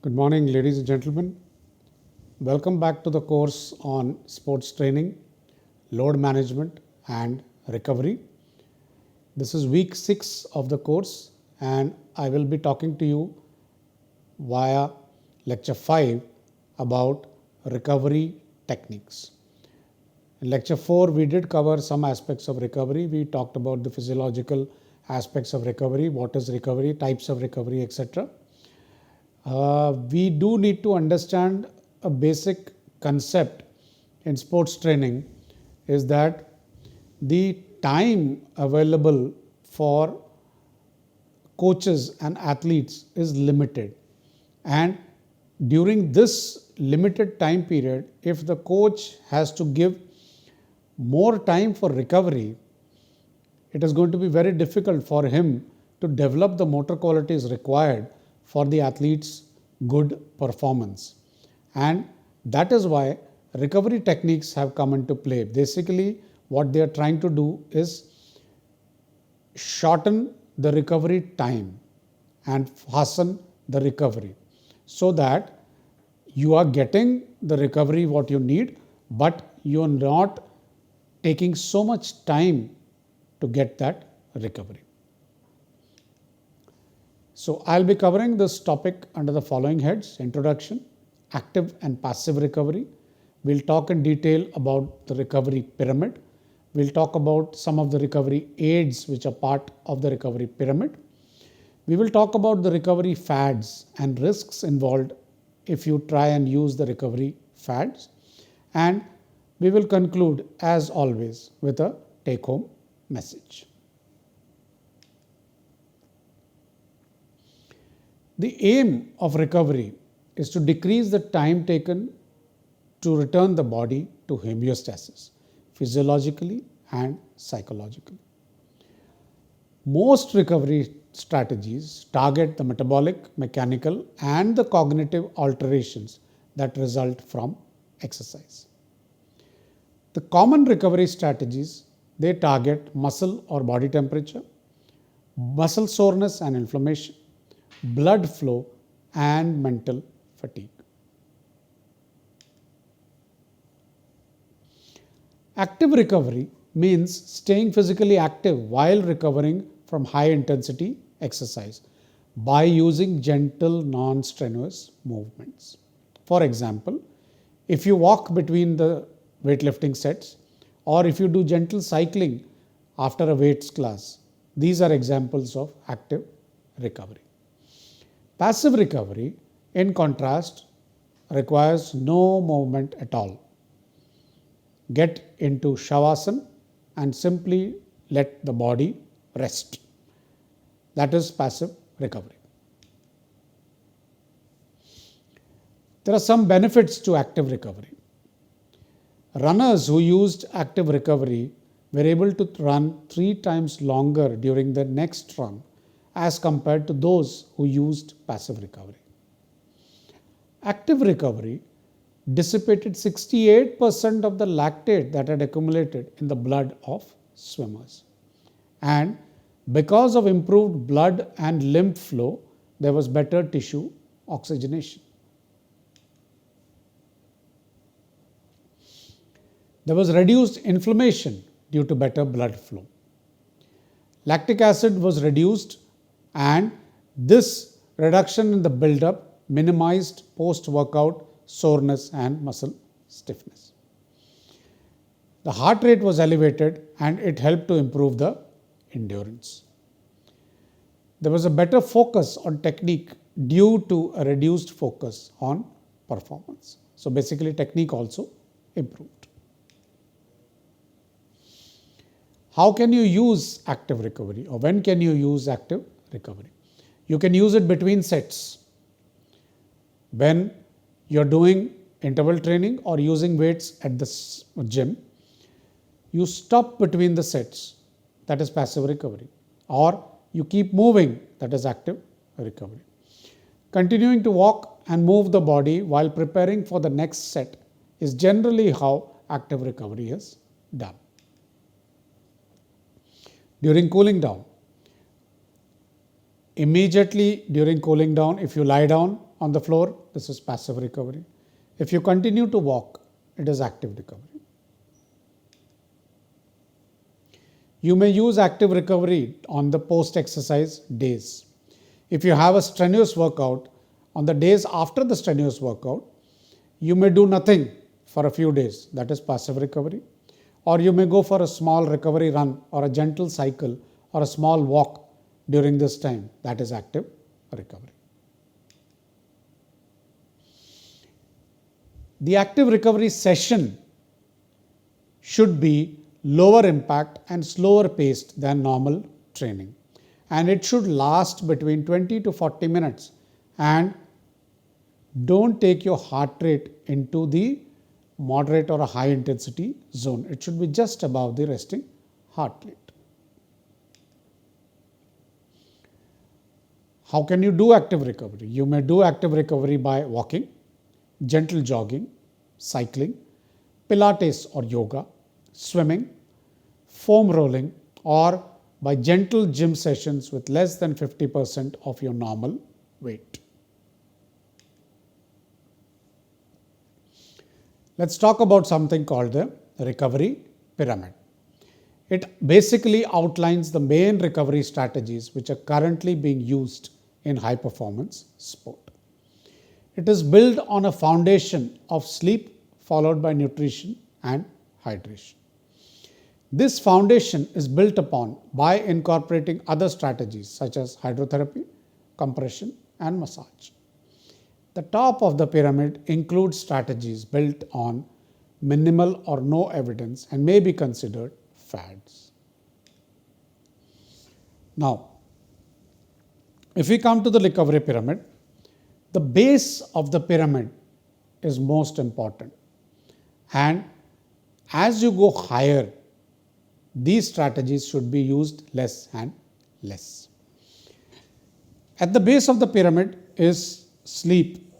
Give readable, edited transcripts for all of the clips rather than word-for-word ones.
Good morning, ladies and gentlemen. Welcome back to the course on sports training, load management, and recovery. This is week 6 of the course, and I will be talking to you via lecture 5 about recovery techniques. In lecture 4, we did cover some aspects of recovery. We talked about the physiological aspects of recovery, what is recovery, types of recovery, etc. We do need to understand a basic concept in sports training is that the time available for coaches and athletes is limited, and during this limited time period, if the coach has to give more time for recovery, it is going to be very difficult for him to develop the motor qualities required for the athlete's good performance. And that is why recovery techniques have come into play. Basically, what they are trying to do is shorten the recovery time and hasten the recovery so that you are getting the recovery what you need, but you are not taking so much time to get that recovery. So I'll be covering this topic under the following heads: introduction, active and passive recovery. We'll talk in detail about the recovery pyramid. We'll talk about some of the recovery aids which are part of the recovery pyramid. We will talk about the recovery fads and risks involved if you try and use the recovery fads. And we will conclude, as always, with a take-home message. The aim of recovery is to decrease the time taken to return the body to homeostasis, physiologically and psychologically. Most recovery strategies target the metabolic, mechanical, and the cognitive alterations that result from exercise. The common recovery strategies, they target muscle or body temperature, muscle soreness and inflammation, blood flow, and mental fatigue. Active recovery means staying physically active while recovering from high intensity exercise by using gentle, non-strenuous movements. For example, if you walk between the weightlifting sets, or if you do gentle cycling after a weights class, these are examples of active recovery. Passive recovery, in contrast, requires no movement at all. Get into Shavasana and simply let the body rest. That is passive recovery. There are some benefits to active recovery. Runners who used active recovery were able to run 3 times longer during the next run as compared to those who used passive recovery. Active recovery dissipated 68% of the lactate that had accumulated in the blood of swimmers. And because of improved blood and lymph flow, there was better tissue oxygenation. There was reduced inflammation due to better blood flow. Lactic acid was reduced, and this reduction in the buildup minimized post-workout soreness and muscle stiffness. The heart rate was elevated, and it helped to improve the endurance. There was a better focus on technique due to a reduced focus on performance. So basically, technique also improved. How can you use active recovery, or when can you use active recovery? You can use it between sets. When you're doing interval training or using weights at the gym, you stop between the sets, that is passive recovery, or you keep moving, that is active recovery. Continuing to walk and move the body while preparing for the next set is generally how active recovery is done. During cooling down, immediately during cooling down, if you lie down on the floor, this is passive recovery. If you continue to walk, it is active recovery. You may use active recovery on the post-exercise days. If you have a strenuous workout, on the days after the strenuous workout, you may do nothing for a few days, that is passive recovery. Or you may go for a small recovery run or a gentle cycle or a small walk during this time, that is active recovery. The active recovery session should be lower impact and slower paced than normal training, and it should last between 20 to 40 minutes, and don't take your heart rate into the moderate or a high intensity zone. It should be just above the resting heart rate. How can you do active recovery? You may do active recovery by walking, gentle jogging, cycling, Pilates or yoga, swimming, foam rolling, or by gentle gym sessions with less than 50% of your normal weight. Let's talk about something called the recovery pyramid. It basically outlines the main recovery strategies which are currently being used in high performance sport. It is built on a foundation of sleep followed by nutrition and hydration. This foundation is built upon by incorporating other strategies such as hydrotherapy, compression, and massage. The top of the pyramid includes strategies built on minimal or no evidence and may be considered fads. Now, if we come to the recovery pyramid, the base of the pyramid is most important, and as you go higher, these strategies should be used less and less. At the base of the pyramid is sleep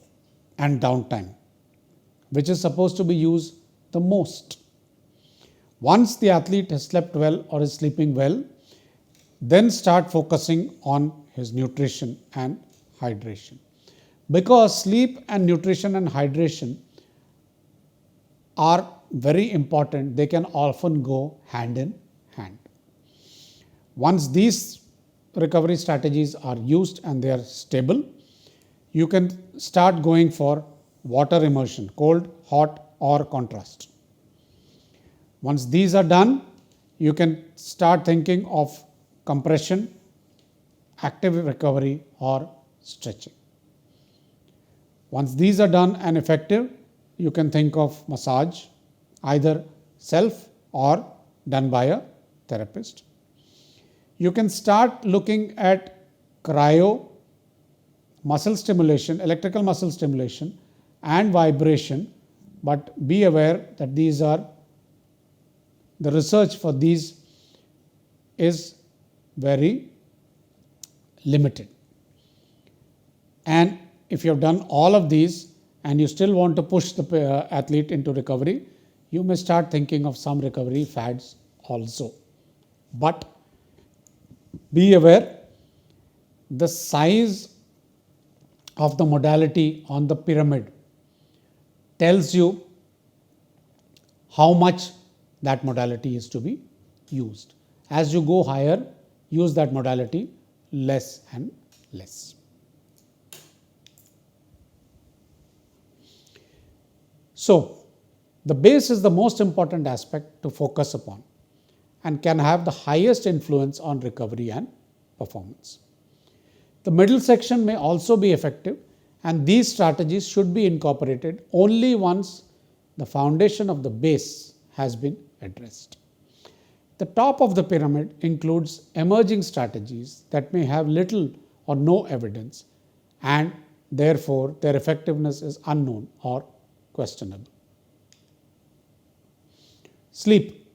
and downtime, which is supposed to be used the most. Once the athlete has slept well or is sleeping well, then start focusing on his nutrition and hydration. Because sleep and nutrition and hydration are very important, they can often go hand in hand. Once these recovery strategies are used and they are stable, you can start going for water immersion, cold, hot, or contrast. Once these are done, you can start thinking of compression, active recovery, or stretching. Once these are done and effective, you can think of massage, either self or done by a therapist. You can start looking at cryo, muscle stimulation, electrical muscle stimulation, and vibration, but be aware that these are the research for these is very limited. And if you have done all of these and you still want to push the athlete into recovery, you may start thinking of some recovery fads also. But be aware, the size of the modality on the pyramid tells you how much that modality is to be used. As you go higher, use that modality less and less. So, the base is the most important aspect to focus upon and can have the highest influence on recovery and performance. The middle section may also be effective, and these strategies should be incorporated only once the foundation of the base has been addressed. The top of the pyramid includes emerging strategies that may have little or no evidence, and therefore their effectiveness is unknown or questionable. Sleep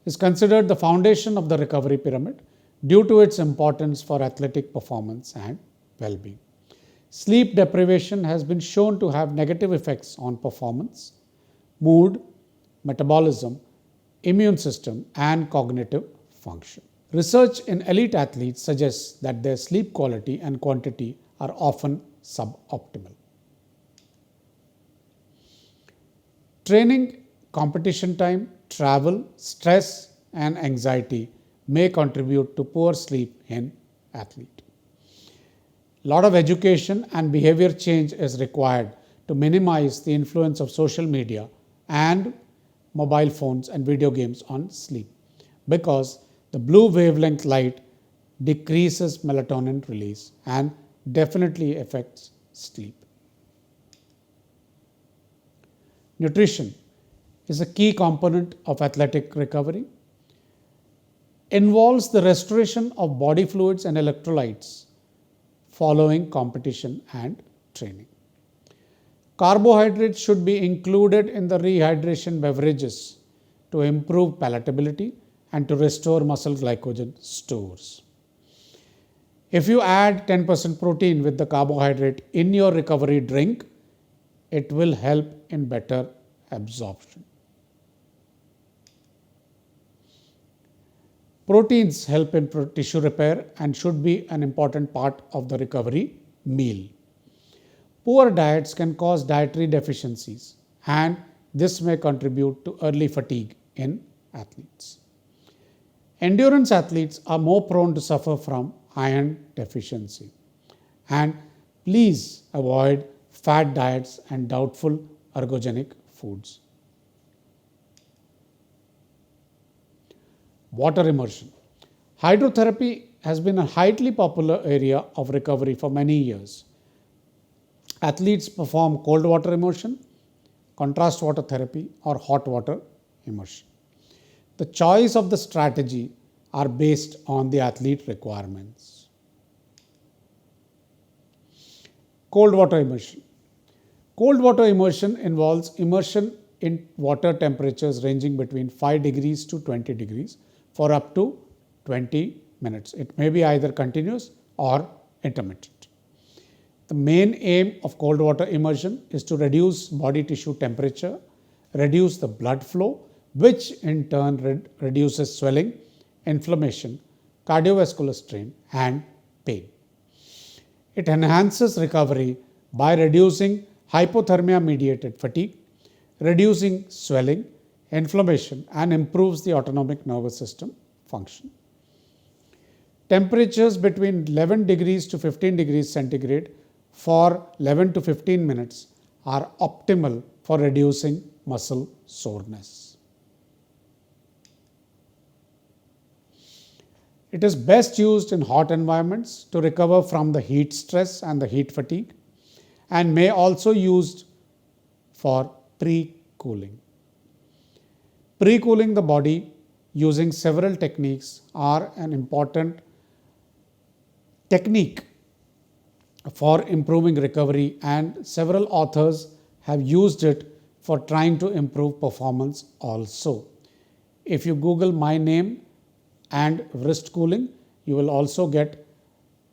is considered the foundation of the recovery pyramid due to its importance for athletic performance and well-being. Sleep deprivation has been shown to have negative effects on performance, mood, metabolism, immune system, and cognitive function. Research in elite athletes suggests that their sleep quality and quantity are often suboptimal. Training, competition time, travel, stress, and anxiety may contribute to poor sleep in athlete. Lot of education and behavior change is required to minimize the influence of social media and mobile phones and video games on sleep, because the blue wavelength light decreases melatonin release and definitely affects sleep. Nutrition is a key component of athletic recovery. Involves the restoration of body fluids and electrolytes following competition and training. Carbohydrates should be included in the rehydration beverages to improve palatability and to restore muscle glycogen stores. If you add 10% protein with the carbohydrate in your recovery drink, it will help in better absorption. Proteins help in tissue repair and should be an important part of the recovery meal. Poor diets can cause dietary deficiencies, and this may contribute to early fatigue in athletes. Endurance athletes are more prone to suffer from iron deficiency. And please avoid fat diets and doubtful ergogenic foods. Water immersion. Hydrotherapy has been a highly popular area of recovery for many years. Athletes perform cold water immersion, contrast water therapy, or hot water immersion. The choice of the strategy are based on the athlete requirements. Cold water immersion. Cold water immersion involves immersion in water temperatures ranging between 5 degrees to 20 degrees for up to 20 minutes. It may be either continuous or intermittent. The main aim of cold water immersion is to reduce body tissue temperature, reduce the blood flow, which in turn reduces swelling, inflammation, cardiovascular strain, and pain. It enhances recovery by reducing hypothermia-mediated fatigue, reducing swelling, inflammation, and improves the autonomic nervous system function. Temperatures between 11 degrees to 15 degrees centigrade for 11 to 15 minutes are optimal for reducing muscle soreness. It is best used in hot environments to recover from the heat stress and the heat fatigue, and may also used for pre-cooling. Pre-cooling the body using several techniques are an important technique for improving recovery, and several authors have used it for trying to improve performance also. If you Google my name and wrist cooling, you will also get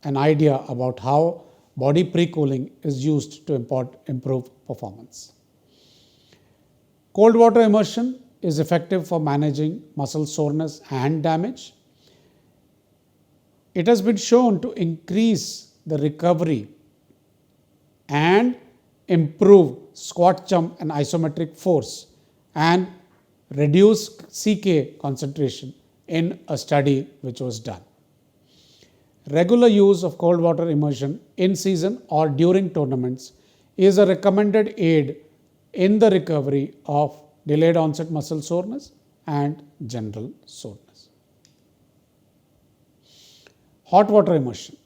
an idea about how body pre-cooling is used to improve performance. Cold water immersion is effective for managing muscle soreness and damage. It has been shown to increase the recovery and improve squat jump and isometric force and reduce CK concentration in a study which was done. Regular use of cold water immersion in season or during tournaments is a recommended aid in the recovery of delayed onset muscle soreness and general soreness. Hot water immersion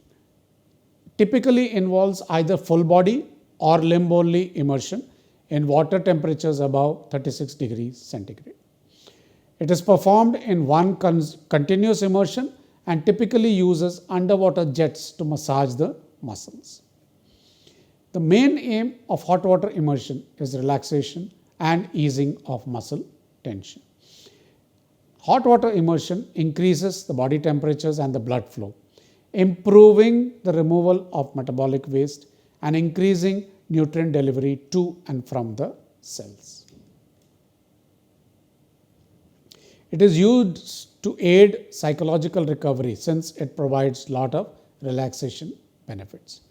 typically involves either full body or limb only immersion in water temperatures above 36 degrees centigrade. It is performed in one continuous immersion and typically uses underwater jets to massage the muscles. The main aim of hot water immersion is relaxation and easing of muscle tension. Hot water immersion increases the body temperatures and the blood flow, improving the removal of metabolic waste and increasing nutrient delivery to and from the cells. It is used to aid psychological recovery since it provides a lot of relaxation benefits.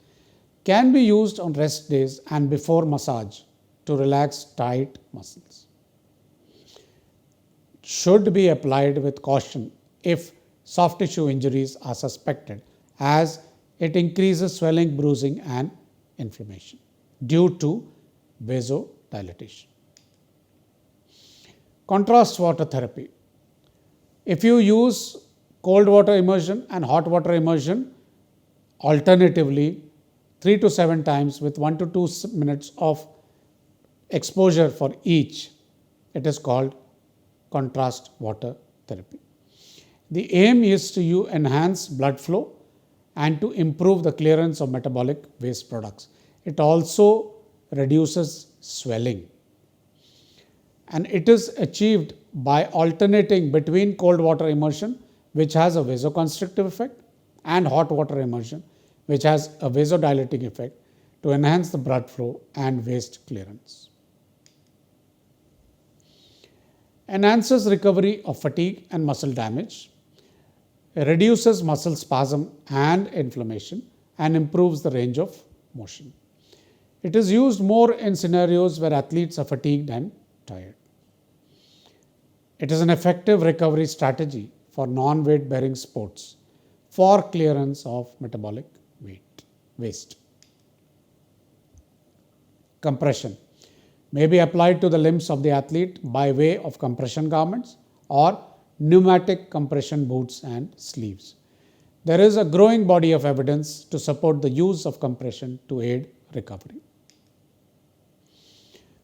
can be used on rest days and before massage to relax tight muscles. Should be applied with caution if soft tissue injuries are suspected, as it increases swelling, bruising and inflammation due to vasodilatation. Contrast water therapy. If you use cold water immersion and hot water immersion alternatively 3 to 7 times with 1 to 2 minutes of exposure for each, it is called contrast water therapy. The aim is to enhance blood flow and to improve the clearance of metabolic waste products. It also reduces swelling. And it is achieved by alternating between cold water immersion, which has a vasoconstrictive effect, and hot water immersion, which has a vasodilating effect, to enhance the blood flow and waste clearance. Enhances recovery of fatigue and muscle damage, reduces muscle spasm and inflammation, and improves the range of motion. It is used more in scenarios where athletes are fatigued and tired. It is an effective recovery strategy for non-weight bearing sports for clearance of metabolic waste. Compression may be applied to the limbs of the athlete by way of compression garments or pneumatic compression boots and sleeves. There is a growing body of evidence to support the use of compression to aid recovery.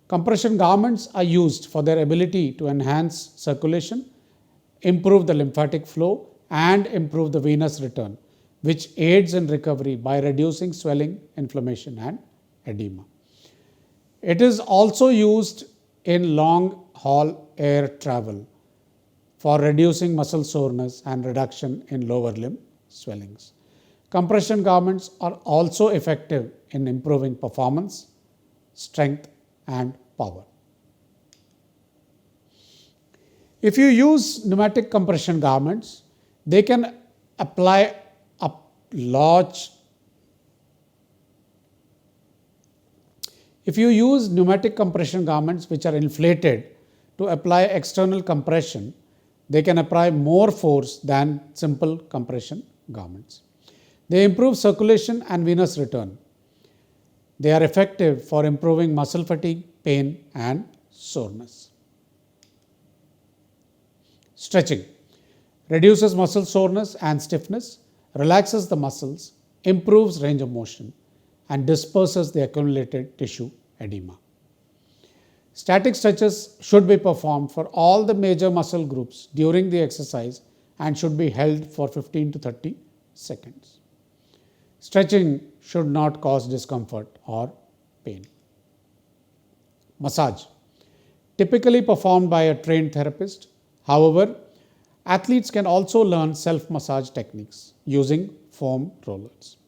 Compression garments are used for their ability to enhance circulation, improve the lymphatic flow, and improve the venous return, which aids in recovery by reducing swelling, inflammation, and edema. It is also used in long-haul air travel for reducing muscle soreness and reduction in lower limb swellings. Compression garments are also effective in improving performance, strength, and power. If you use pneumatic compression garments, they can apply a large. If you use pneumatic compression garments which are inflated to apply external compression, they can apply more force than simple compression garments. They improve circulation and venous return. They are effective for improving muscle fatigue, pain, and soreness. Stretching reduces muscle soreness and stiffness, relaxes the muscles, improves range of motion, and disperses the accumulated tissue edema. Static stretches should be performed for all the major muscle groups during the exercise and should be held for 15 to 30 seconds. Stretching should not cause discomfort or pain. Massage, typically performed by a trained therapist. However, athletes can also learn self-massage techniques using foam rollers.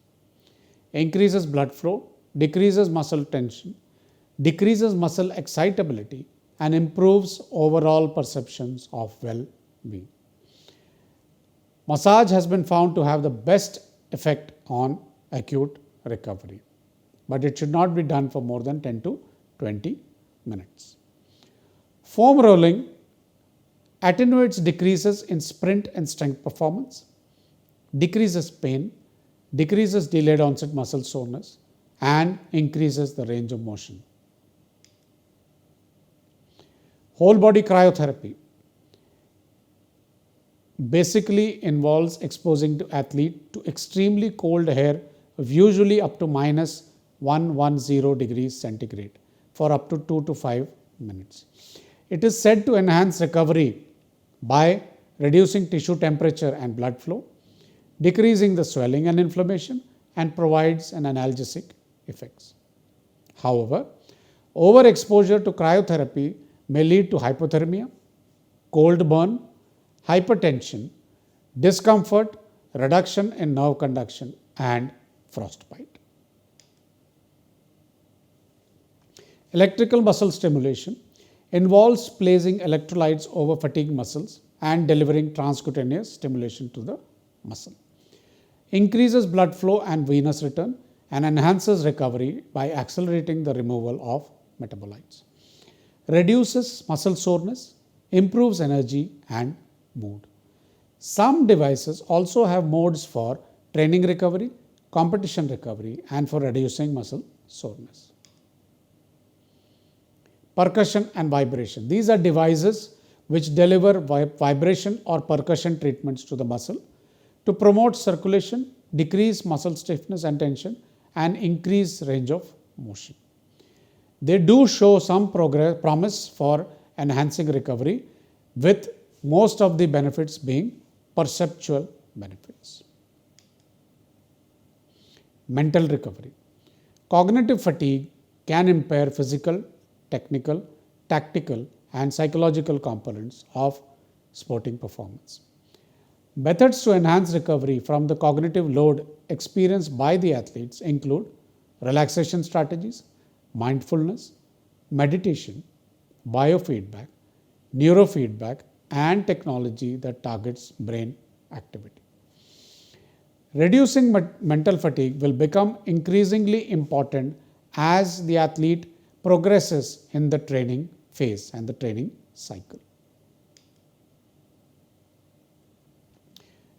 Increases blood flow, decreases muscle tension, decreases muscle excitability, and improves overall perceptions of well-being. Massage has been found to have the best effect on acute recovery, but it should not be done for more than 10 to 20 minutes. Foam rolling attenuates decreases in sprint and strength performance, decreases pain, decreases delayed onset muscle soreness, and increases the range of motion. Whole body cryotherapy basically involves exposing the athlete to extremely cold air of usually up to minus 110 degrees centigrade for up to 2 to 5 minutes. It is said to enhance recovery by reducing tissue temperature and blood flow, decreasing the swelling and inflammation, and provides an analgesic effects. However, overexposure to cryotherapy may lead to hypothermia, cold burn, hypertension, discomfort, reduction in nerve conduction, and frostbite. Electrical muscle stimulation involves placing electrolytes over fatigued muscles and delivering transcutaneous stimulation to the muscle. Increases blood flow and venous return and enhances recovery by accelerating the removal of metabolites, reduces muscle soreness, improves energy and mood. Some devices also have modes for training recovery, competition recovery, and for reducing muscle soreness. Percussion and vibration. These are devices which deliver vibration or percussion treatments to the muscle to promote circulation, decrease muscle stiffness and tension, and increase range of motion. They do show some promise for enhancing recovery, with most of the benefits being perceptual benefits. Mental recovery. Cognitive fatigue can impair physical, technical, tactical, and psychological components of sporting performance. Methods to enhance recovery from the cognitive load experienced by the athletes include relaxation strategies, mindfulness, meditation, biofeedback, neurofeedback, and technology that targets brain activity. Reducing mental fatigue will become increasingly important as the athlete progresses in the training phase and the training cycle.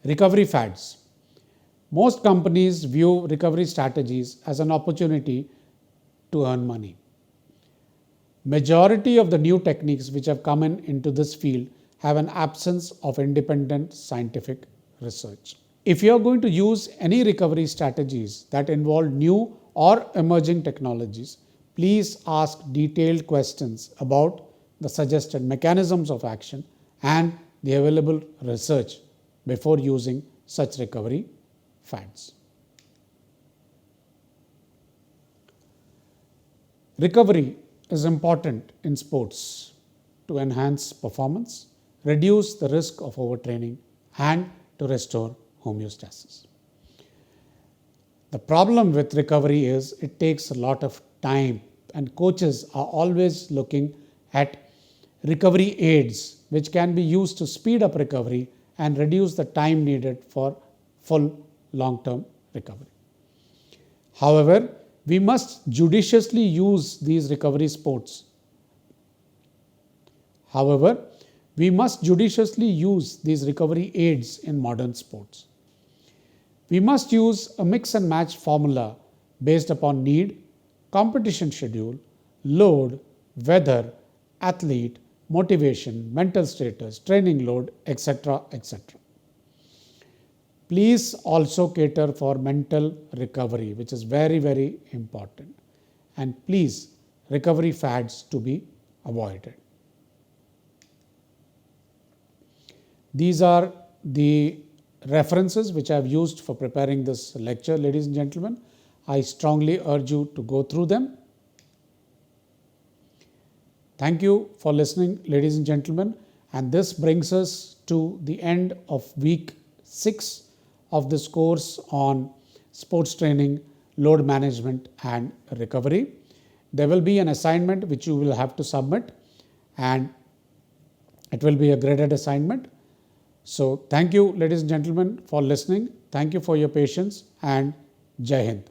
Recovery fads. Most companies view recovery strategies as an opportunity to earn money. Majority of the new techniques which have come into this field have an absence of independent scientific research. If you are going to use any recovery strategies that involve new or emerging technologies, please ask detailed questions about the suggested mechanisms of action and the available research before using such recovery fads. Recovery is important in sports to enhance performance, reduce the risk of overtraining, and to restore homeostasis. The problem with recovery is it takes a lot of time, and coaches are always looking at recovery aids which can be used to speed up recovery and reduce the time needed for full long-term recovery. However, we must judiciously use these recovery sports. However, we must judiciously use these recovery aids in modern sports. We must use a mix and match formula based upon need, competition schedule, load, weather, athlete, motivation, mental status, training load, etc., etc. Please also cater for mental recovery, which is very, very important. And please, recovery fads to be avoided. These are the references which I have used for preparing this lecture, ladies and gentlemen. I strongly urge you to go through them. Thank you for listening, ladies and gentlemen. And this brings us to the end of week 6 of this course on sports training, load management, and recovery. There will be an assignment which you will have to submit, and it will be a graded assignment. So thank you, ladies and gentlemen, for listening. Thank you for your patience, and Jai Hind.